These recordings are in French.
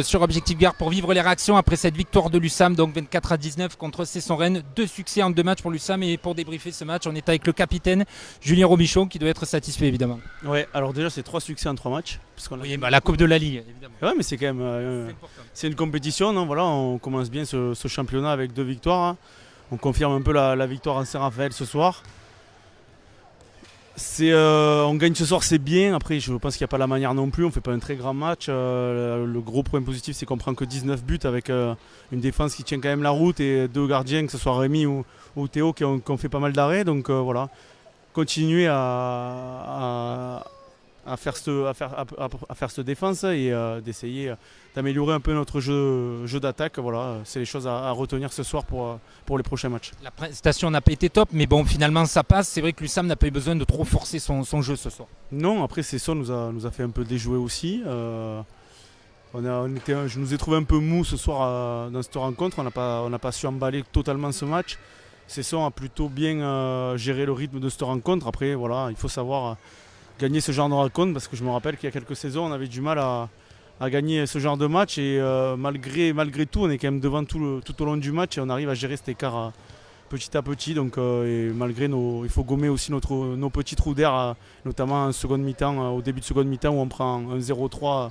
Sur Objectif Gare pour vivre les réactions après cette victoire de l'USAM, donc 24-19 contre Cesson-Rennes. 2 succès en 2 matchs pour l'USAM, et pour débriefer ce match, on est avec le capitaine Julien Robichon qui doit être satisfait évidemment. Ouais, alors déjà c'est 3 succès en 3 matchs. Parce qu'on a... Oui, la Coupe de la Ligue évidemment. Ouais, mais c'est quand même c'est une compétition, non, voilà, on commence bien ce championnat avec 2 victoires. Hein. On confirme un peu la victoire en Saint-Raphaël ce soir. On gagne ce soir, c'est bien. Après, je pense qu'il n'y a pas la manière non plus. On ne fait pas un très grand match. Le gros point positif, c'est qu'on prend que 19 buts avec une défense qui tient quand même la route et 2 gardiens, que ce soit Rémi ou Théo, qui ont fait pas mal d'arrêts. Donc voilà, continuer à faire cette défense et d'essayer d'améliorer un peu notre jeu d'attaque. Voilà, c'est les choses à retenir ce soir pour les prochains matchs. La prestation n'a pas été top, mais bon, finalement ça passe. C'est vrai que l'USAM n'a pas eu besoin de trop forcer son jeu ce soir. Non, après Cesson nous a fait un peu déjouer aussi. Je nous ai trouvé un peu mou ce soir dans cette rencontre. On n'a pas su emballer totalement ce match. Cesson a plutôt bien géré le rythme de cette rencontre. Après, voilà, il faut savoir gagner ce genre de rencontre, parce que je me rappelle qu'il y a quelques saisons, on avait du mal à gagner ce genre de match, et malgré tout, on est quand même devant tout au long du match et on arrive à gérer cet écart petit à petit. Donc, et malgré il faut gommer aussi nos petits trous d'air, notamment en seconde mi-temps, au début de seconde mi-temps où on prend un 0-3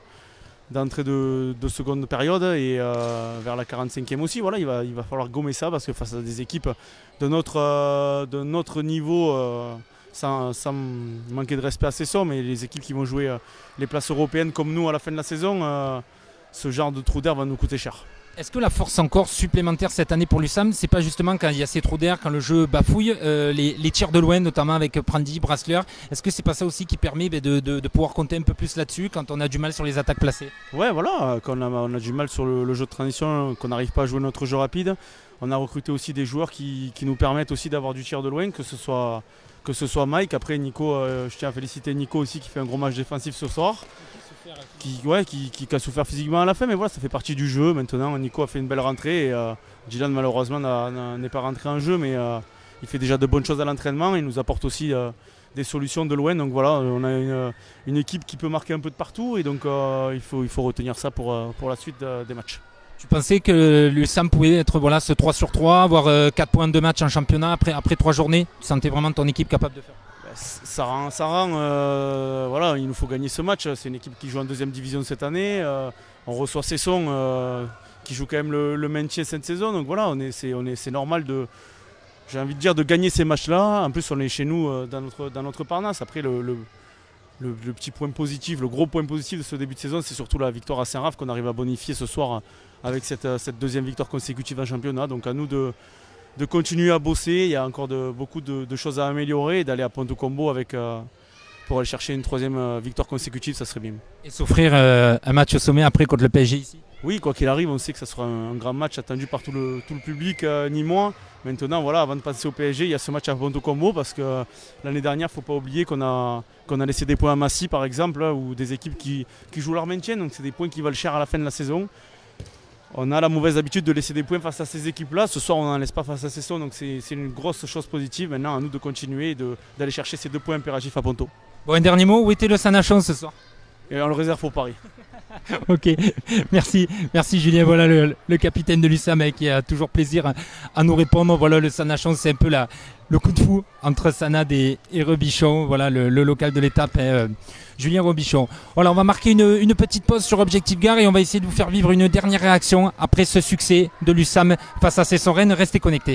d'entrée de seconde période, et vers la 45e aussi. Voilà, il va falloir gommer ça, parce que face à des équipes de notre niveau, sans manquer de respect à Cesson, mais les équipes qui vont jouer les places européennes comme nous à la fin de la saison, ce genre de trou d'air va nous coûter cher. Est-ce que la force encore supplémentaire cette année pour l'USAM, c'est pas justement quand il y a ces trous d'air, quand le jeu bafouille, les tirs de loin, notamment avec Prandi, Brassler, est-ce que c'est pas ça aussi qui permet de pouvoir compter un peu plus là-dessus quand on a du mal sur les attaques placées? Ouais, voilà, quand on a du mal sur le jeu de transition, qu'on n'arrive pas à jouer notre jeu rapide, on a recruté aussi des joueurs qui nous permettent aussi d'avoir du tir de loin, que ce soit Mike. Après Nico, je tiens à féliciter Nico aussi, qui fait un gros match défensif ce soir, qui a souffert physiquement à la fin, mais voilà, ça fait partie du jeu. Maintenant, Nico a fait une belle rentrée, et Dylan malheureusement n'est pas rentré en jeu, mais il fait déjà de bonnes choses à l'entraînement. Il nous apporte aussi des solutions de loin. Donc voilà, on a une équipe qui peut marquer un peu de partout, et donc il faut retenir ça pour la suite des matchs. Tu pensais que l'USAM pouvait être ce 3 sur 3, avoir 4 points de match en championnat après 3 journées? Tu sentais vraiment ton équipe capable de faire? Ça rend voilà, il nous faut gagner ce match. C'est une équipe qui joue en 2e division cette année. On reçoit Cesson, qui joue quand même le maintien cette saison. Donc voilà, c'est normal j'ai envie de dire, de gagner ces matchs-là. En plus, on est chez nous dans notre Parnasse. Après, le petit point positif, le gros point positif de ce début de saison, c'est surtout la victoire à Saint-Raph qu'on arrive à bonifier ce soir avec cette 2e victoire consécutive en championnat. Donc à nous de continuer à bosser. Il y a encore beaucoup de choses à améliorer, et d'aller à Ponto Combo pour aller chercher une 3e victoire consécutive, ça serait bien. Et s'offrir un match au sommet après contre le PSG ici? Oui, quoi qu'il arrive, on sait que ça sera un grand match attendu par tout le public, ni moi. Maintenant, voilà, avant de passer au PSG, il y a ce match à Ponto Combo, parce que l'année dernière, il ne faut pas oublier qu'on a laissé des points à Massy, par exemple, ou des équipes qui jouent leur maintien. Donc c'est des points qui valent cher à la fin de la saison. On a la mauvaise habitude de laisser des points face à ces équipes-là. Ce soir, on n'en laisse pas face à Cesson, donc c'est une grosse chose positive. Maintenant, à nous de continuer et d'aller chercher ces 2 points impératifs à Ponto. Bon, un dernier mot, où était le Sanachon ce soir? Et on le réserve pour Paris. Ok, merci Julien. Voilà le capitaine de l'USAM, qui a toujours plaisir à nous répondre. Voilà, le Sanachon, c'est un peu le coup de fou entre Sanad et Robichon. Voilà, le local de l'étape, Julien Robichon. Voilà, on va marquer une petite pause sur Objectif Gare, et on va essayer de vous faire vivre une dernière réaction après ce succès de l'USAM face à Cesson-Rennes. Restez connectés.